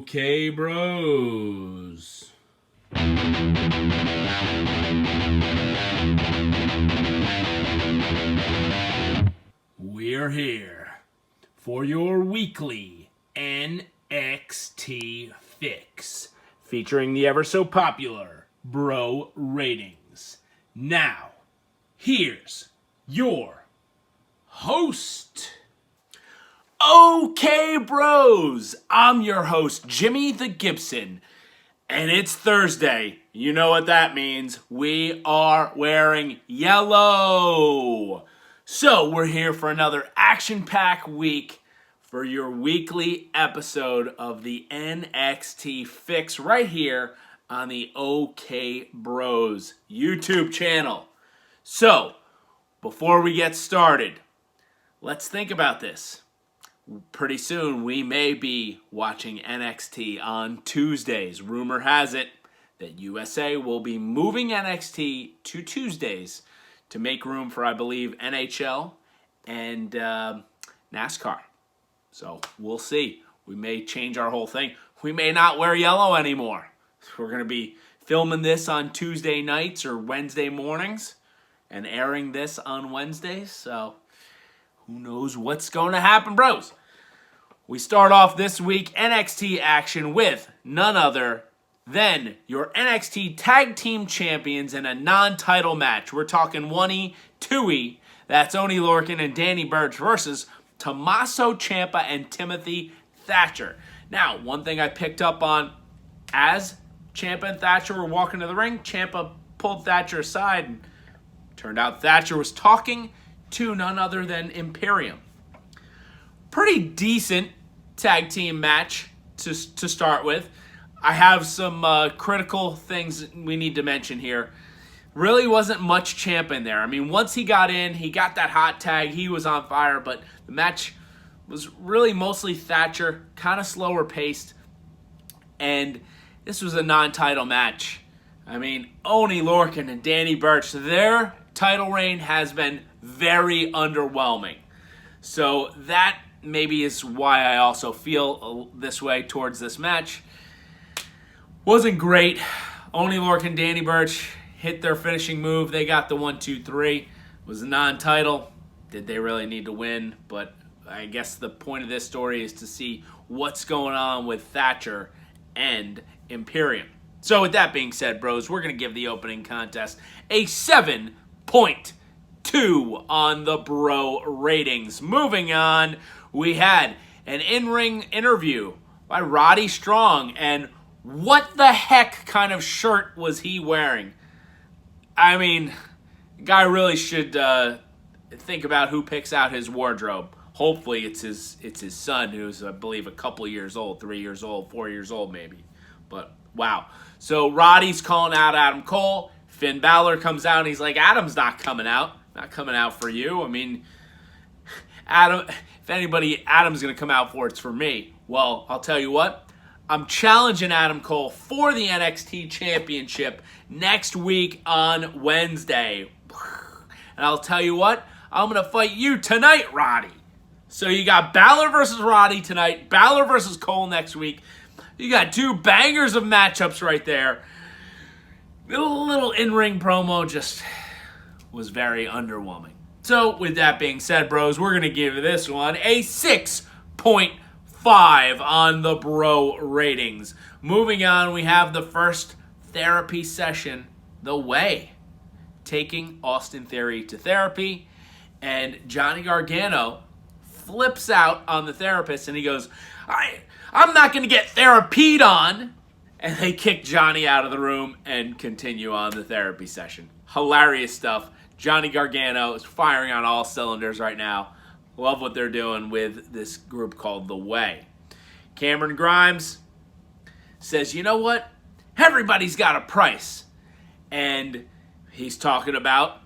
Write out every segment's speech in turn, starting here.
Okay, bros. We're here for your weekly NXT Fix, featuring the ever so popular Bro Ratings. Now, here's your host. Okay, bros, I'm your host, Jimmy the Gibson, and it's Thursday. You know what that means. We are wearing yellow. So we're here for another action-packed week for your weekly episode of the NXT Fix right here on the OK Bros YouTube channel. So, before we get started, let's think about this. Pretty soon, we may be watching NXT on Tuesdays. Rumor has it that USA will be moving NXT to Tuesdays to make room for, I believe, NHL and NASCAR. So, we'll see. We may change our whole thing. We may not wear yellow anymore. We're going to be filming this on Tuesday nights or Wednesday mornings and airing this on Wednesdays. So, who knows what's going to happen, bros? We start off this week NXT action with none other than your NXT Tag Team Champions in a non-title match. We're talking 1E, 2E. That's Oney, Lorcan, and Danny Burch versus Tommaso, Ciampa, and Timothy Thatcher. Now, one thing I picked up on as Ciampa and Thatcher were walking to the ring, Ciampa pulled Thatcher aside, and turned out Thatcher was talking to none other than Imperium. Pretty decent tag team match to start with. I have some critical things we need to mention here. Really wasn't much Ciampa in there. I mean, once he got in, he got that hot tag, he was on fire, but the match was really mostly Thatcher, kind of slower paced, and this was a non-title match. I mean, Oney, Lorcan, and Danny Birch, their title reign has been very underwhelming. So that maybe is why I also feel this way towards this match. Wasn't great. Oney, Lorcan, Danny Burch hit their finishing move. They got the 1, 2, 3. It was a non-title. Did they really need to win? But I guess the point of this story is to see what's going on with Thatcher and Imperium. So with that being said, bros, we're going to give the opening contest a 7.2 on the Bro Ratings. Moving on, we had an in-ring interview by Roddy Strong, and what the heck kind of shirt was he wearing? I mean, the guy really should think about who picks out his wardrobe. Hopefully it's his son, who's, I believe, a couple years old, 3 years old, 4 years old maybe. But, wow. So Roddy's calling out Adam Cole. Finn Balor comes out and he's like, Adam's not coming out. Not coming out for you. I mean, Adam, if anybody Adam's going to come out for, it's for me. Well, I'll tell you what. I'm challenging Adam Cole for the NXT Championship next week on Wednesday. And I'll tell you what. I'm going to fight you tonight, Roddy. So you got Balor versus Roddy tonight. Balor versus Cole next week. You got two bangers of matchups right there. The little in-ring promo just was very underwhelming. So, with that being said, bros, we're going to give this one a 6.5 on the Bro Ratings. Moving on, we have the first therapy session, The Way, taking Austin Theory to therapy, and Johnny Gargano flips out on the therapist, and he goes, I'm not going to get therapied on. And they kick Johnny out of the room and continue on the therapy session. Hilarious stuff. Johnny Gargano is firing on all cylinders right now. Love what they're doing with this group called The Way. Cameron Grimes says, you know what? Everybody's got a price. And he's talking about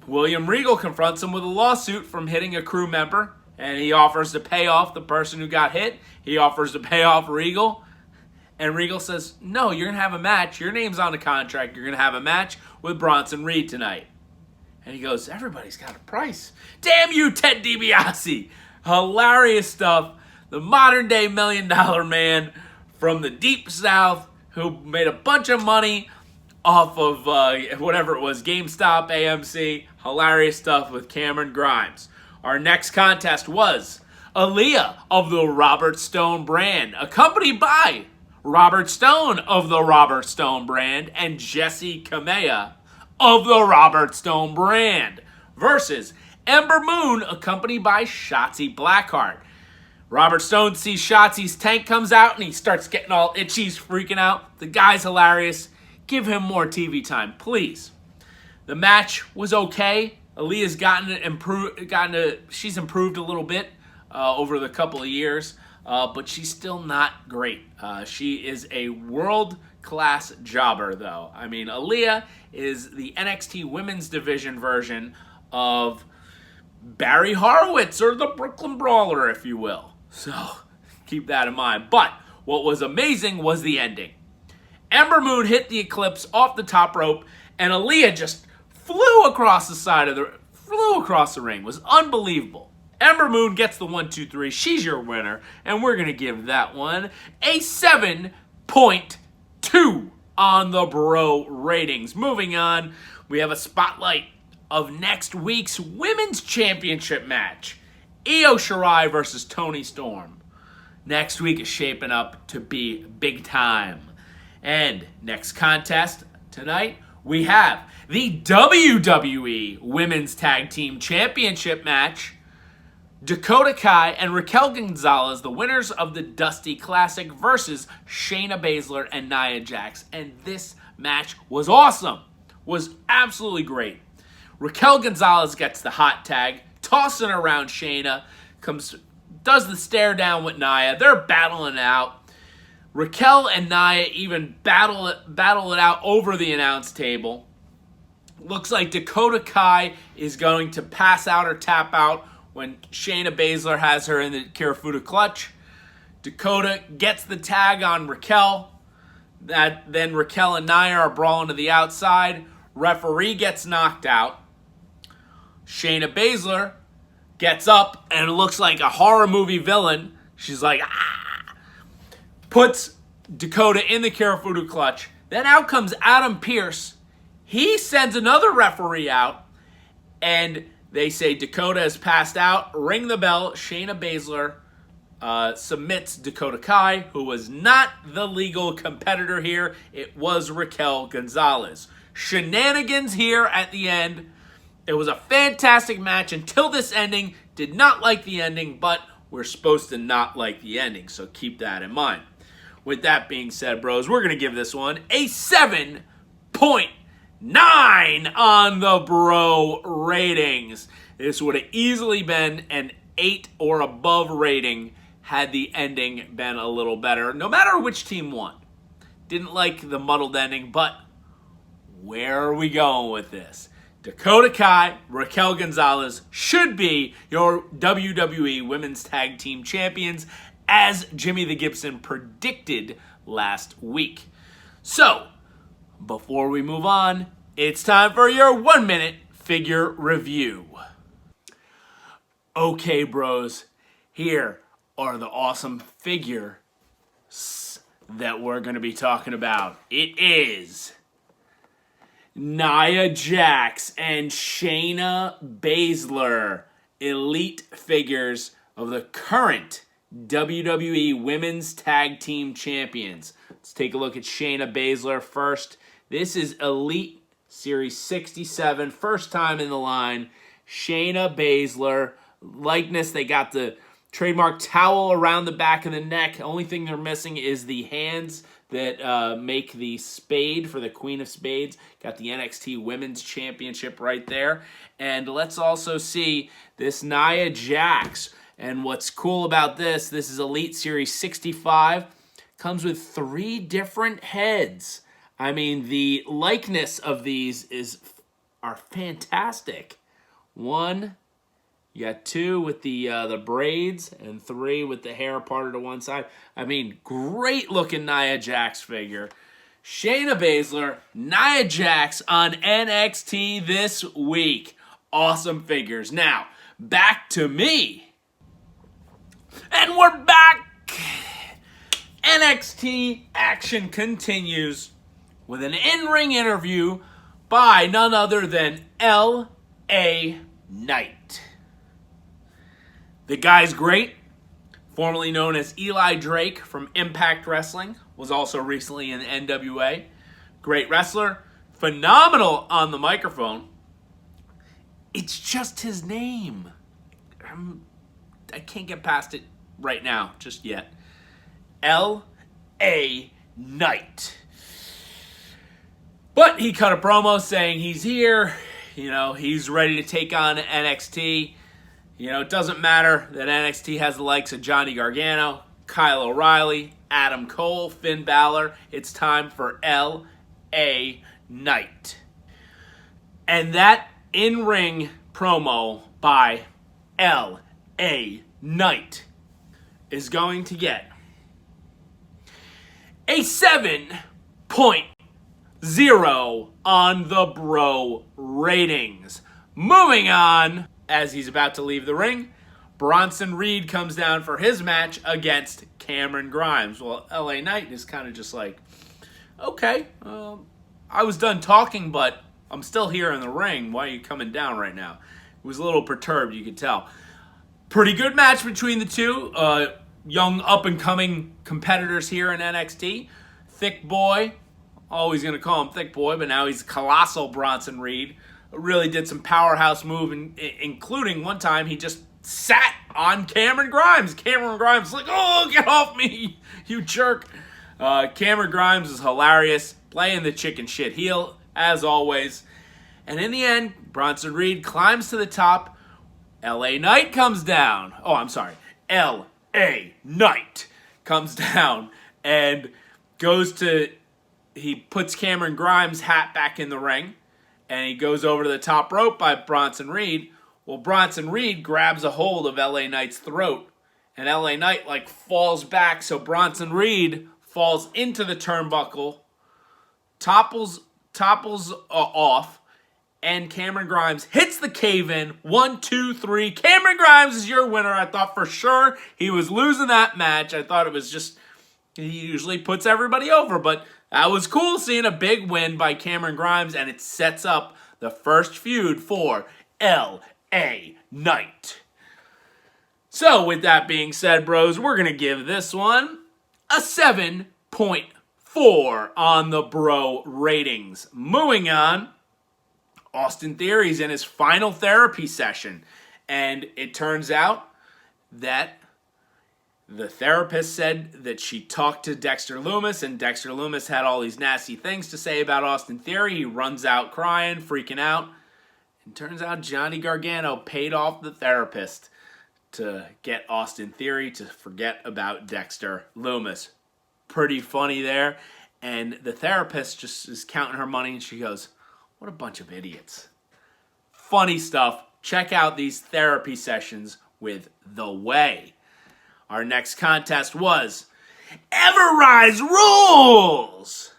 William Regal confronts him with a lawsuit from hitting a crew member. And he offers to pay off the person who got hit. He offers to pay off Regal. And Regal says, no, you're going to have a match. Your name's on the contract. You're going to have a match with Bronson Reed tonight. And he goes, everybody's got a price. Damn you, Ted DiBiase. Hilarious stuff. The modern day $1 Million Man from the Deep South who made a bunch of money off of whatever it was, GameStop, AMC. Hilarious stuff with Cameron Grimes. Our next contest was Aliyah of the Robert Stone brand, accompanied by Robert Stone of the Robert Stone brand and Jessie Kamea of the Robert Stone brand versus Ember Moon, accompanied by Shotzi Blackheart. Robert Stone sees Shotzi's tank comes out and he starts getting all itchy, he's freaking out. The guy's hilarious. Give him more TV time, please. The match was okay. Aliyah's she's improved a little bit over the couple of years, but she's still not great. She is a world-class jobber, though. I mean, Aliyah is the NXT Women's Division version of Barry Horowitz, or the Brooklyn Brawler, if you will. So, keep that in mind. But what was amazing was the ending. Ember Moon hit the Eclipse off the top rope, and Aliyah just flew across the ring. It was unbelievable. Ember Moon gets the 1-2-3. She's your winner, and we're going to give that one a 7.2 on the Bro ratings. Moving on, we have a spotlight of next week's Women's Championship match. Io Shirai versus Toni Storm. Next week is shaping up to be big time. And next contest tonight, we have the WWE Women's Tag Team Championship match. Dakota Kai and Raquel Gonzalez, the winners of the Dusty Classic, versus Shayna Baszler and Nia Jax. And this match was awesome. Was absolutely great. Raquel Gonzalez gets the hot tag, tossing around Shayna, does the stare down with Nia. They're battling it out. Raquel and Nia even battle it out over the announce table. Looks like Dakota Kai is going to pass out or tap out when Shayna Baszler has her in the Kirifuda clutch. Dakota gets the tag on Raquel. Then Raquel and Nia are brawling to the outside. Referee gets knocked out. Shayna Baszler gets up and looks like a horror movie villain. She's like, ah! Puts Dakota in the Kirifuda clutch. Then out comes Adam Pearce. He sends another referee out, and they say Dakota has passed out. Ring the bell. Shayna Baszler submits Dakota Kai, who was not the legal competitor here. It was Raquel Gonzalez. Shenanigans here at the end. It was a fantastic match until this ending. Did not like the ending, but we're supposed to not like the ending, so keep that in mind. With that being said, bros, we're going to give this one a 7.9 on the Bro ratings. This would have easily been an 8 or above rating had the ending been a little better, no matter which team won. Didn't like the muddled ending, but where are we going with this? Dakota Kai, Raquel Gonzalez should be your WWE Women's Tag Team Champions, as Jimmy the Gibson predicted last week. So, before we move on, it's time for your 1-minute figure review. Okay, bros, here are the awesome figures that we're going to be talking about. It is Nia Jax and Shayna Baszler, elite figures of the current WWE Women's Tag Team Champions. Let's take a look at Shayna Baszler first. This is Elite Series 67, first time in the line. Shayna Baszler likeness. They got the trademark towel around the back of the neck. Only thing they're missing is the hands that make the spade for the Queen of Spades. Got the NXT Women's Championship right there. And let's also see this Nia Jax. And what's cool about this is Elite Series 65. Comes with 3 different heads. I mean, the likeness of these are fantastic. 1, you got 2 with the braids, and 3 with the hair parted to one side. I mean, great looking Nia Jax figure. Shayna Baszler, Nia Jax on NXT this week. Awesome figures. Now, back to me. And we're back. NXT action continues with an in-ring interview by none other than L.A. Knight. The guy's great, formerly known as Eli Drake from Impact Wrestling, was also recently in the NWA. Great wrestler, phenomenal on the microphone. It's just his name. I can't get past it right now, just yet. L.A. Knight. But he cut a promo saying he's here, he's ready to take on NXT. It doesn't matter that NXT has the likes of Johnny Gargano, Kyle O'Reilly, Adam Cole, Finn Balor. It's time for L.A. Knight. And that in-ring promo by L.A. Knight is going to get a 7.0 on the Bro ratings. Moving on, as he's about to leave the ring, Bronson Reed comes down for his match against Cameron Grimes. Well, L.A. Knight is kind of just like, okay, I was done talking, but I'm still here in the ring. Why are you coming down right now? He was a little perturbed, you could tell. Pretty good match between the two. Young up-and-coming competitors here in NXT. Thick Boy, always going to call him Thick Boy, but now he's Colossal Bronson Reed. Really did some powerhouse move, including one time he just sat on Cameron Grimes. Cameron Grimes is like, oh, get off me, you jerk. Cameron Grimes is hilarious, playing the chicken shit heel, as always. And in the end, Bronson Reed climbs to the top. L.A. Knight comes down. Oh, I'm sorry. L.A. Knight comes down and he puts Cameron Grimes' hat back in the ring, and he goes over to the top rope by Bronson Reed. Well, Bronson Reed grabs a hold of L.A. Knight's throat, and L.A. Knight falls back, so Bronson Reed falls into the turnbuckle, topples off, and Cameron Grimes hits the cave-in. 1, 2, 3. Cameron Grimes is your winner. I thought for sure he was losing that match. I thought it was just, he usually puts everybody over, but that was cool seeing a big win by Cameron Grimes, and it sets up the first feud for L.A. Knight. So, with that being said, bros, we're going to give this one a 7.4 on the Bro ratings. Moving on, Austin Theory's in his final therapy session, and it turns out that the therapist said that she talked to Dexter Lumis, and Dexter Lumis had all these nasty things to say about Austin Theory. He runs out crying, freaking out. And turns out Johnny Gargano paid off the therapist to get Austin Theory to forget about Dexter Lumis. Pretty funny there. And the therapist just is counting her money, and she goes, what a bunch of idiots. Funny stuff. Check out these therapy sessions with The Way. Our next contest was Everrise Rules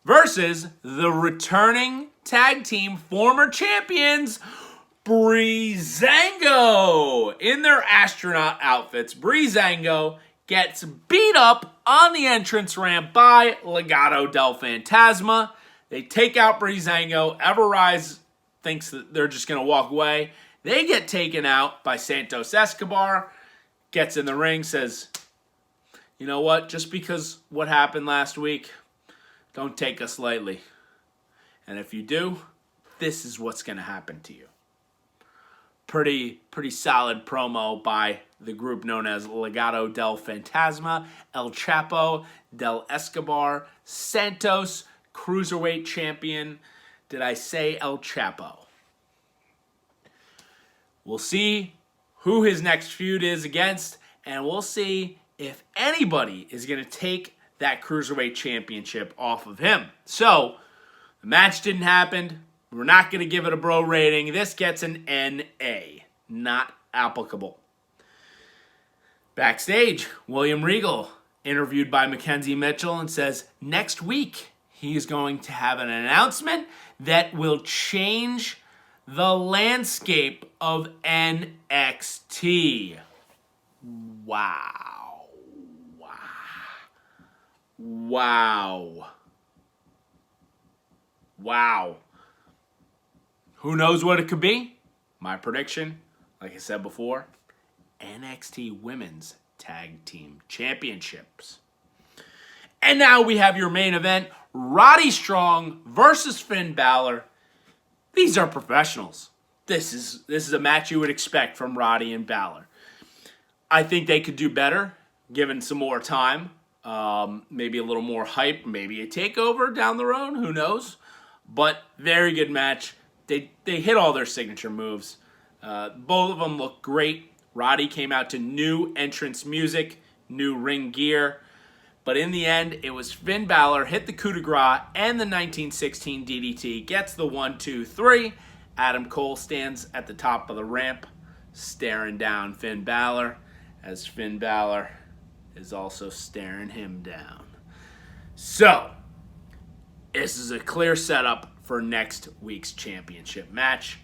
versus the returning tag team former champions, Breezango. In their astronaut outfits, Breezango gets beat up on the entrance ramp by Legado del Fantasma. They take out Breezango. Everrise thinks that they're just going to walk away. They get taken out by Santos Escobar. Gets in the ring, says, you know what? Just because what happened last week, don't take us lightly. And if you do, this is what's going to happen to you. Pretty solid promo by the group known as Legado del Fantasma, El Chapo, Del Escobar, Santos, Cruiserweight Champion. Did I say El Chapo? We'll see who his next feud is against, and we'll see if anybody is going to take that Cruiserweight Championship off of him. So, the match didn't happen. We're not going to give it a Bro rating. This gets an NA. Not applicable. Backstage, William Regal, interviewed by Mackenzie Mitchell, and says next week he is going to have an announcement that will change the landscape of NXT. Wow. Wow. Who knows what it could be? My prediction, like I said before, NXT Women's Tag Team Championships. And now we have your main event, Roddy Strong versus Finn Balor. These are professionals. This is a match you would expect from Roddy and Balor. I think they could do better, given some more time. Maybe a little more hype, maybe a takeover down the road, who knows? But very good match. They hit all their signature moves. Both of them look great. Roddy came out to new entrance music, new ring gear. But in the end, it was Finn Balor hit the coup de grace and the 1916 DDT. Gets the 1, 2, 3. Adam Cole stands at the top of the ramp, staring down Finn Balor, as Finn Balor is also staring him down. So, this is a clear setup for next week's championship match.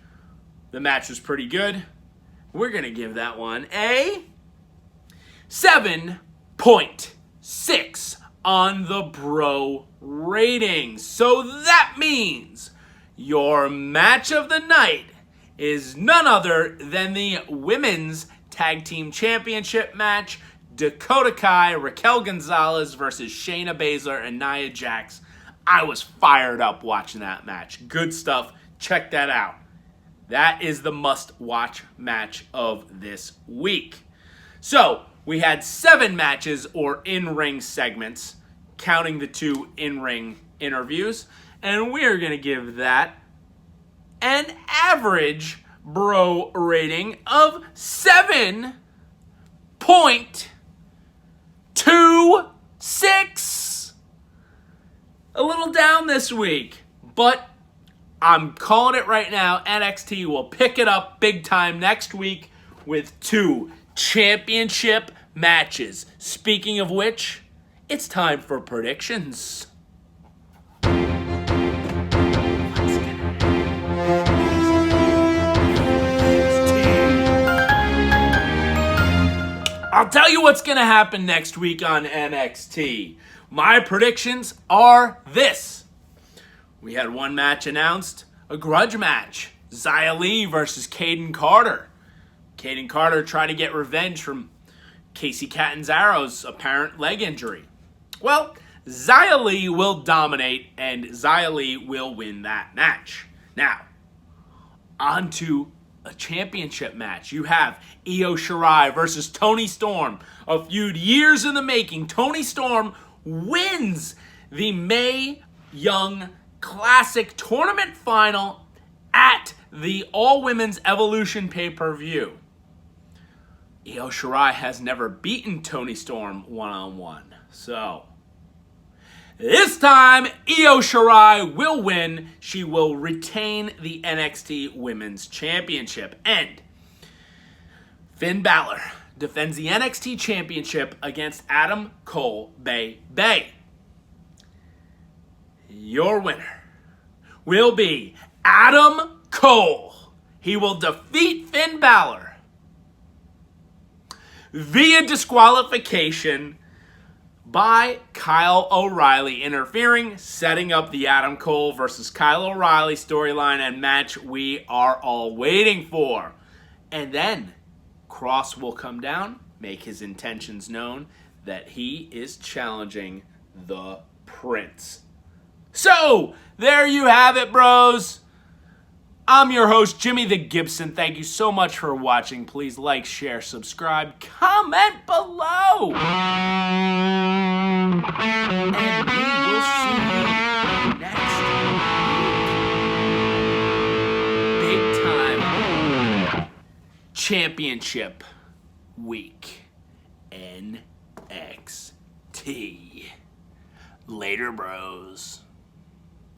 The match was pretty good. We're going to give that one a 7.6 on the Bro rating. So that means your match of the night is none other than the Women's Tag Team Championship match, Dakota Kai, Raquel Gonzalez versus Shayna Baszler and Nia Jax. I was fired up watching that match. Good stuff. Check that out. That is the must-watch match of this week. So, we had 7 matches or in-ring segments, counting the 2 in-ring interviews, and we're going to give that an average Bro rating of 7.26. A little down this week, but I'm calling it right now. NXT will pick it up big time next week with 2 championship matches. Speaking of which, it's time for predictions. I'll tell you what's going to happen next week on NXT. My predictions are this. We had one match announced, a grudge match. Xia Li versus Caden Carter. Caden Carter tried to get revenge from Casey Catanzaro's apparent leg injury. Well, Xia Li will dominate, and Xia Li will win that match. Now, on to a championship match. You have Io Shirai versus Toni Storm. A feud years in the making. Toni Storm wins the Mae Young Classic Tournament Final at the All-Women's Evolution pay-per-view. Io Shirai has never beaten Toni Storm one-on-one. So, this time, Io Shirai will win. She will retain the NXT Women's Championship. And Finn Balor defends the NXT Championship against Adam Cole Bay. Your winner will be Adam Cole. He will defeat Finn Balor via disqualification by Kyle O'Reilly interfering, setting up the Adam Cole versus Kyle O'Reilly storyline and match we are all waiting for. And then Cross will come down, make his intentions known that he is challenging the Prince. So, there you have it, bros. I'm your host, Jimmy the Gibson. Thank you so much for watching. Please like, share, subscribe, comment below. And we will see you next week. Big time championship week. NXT. Later, bros.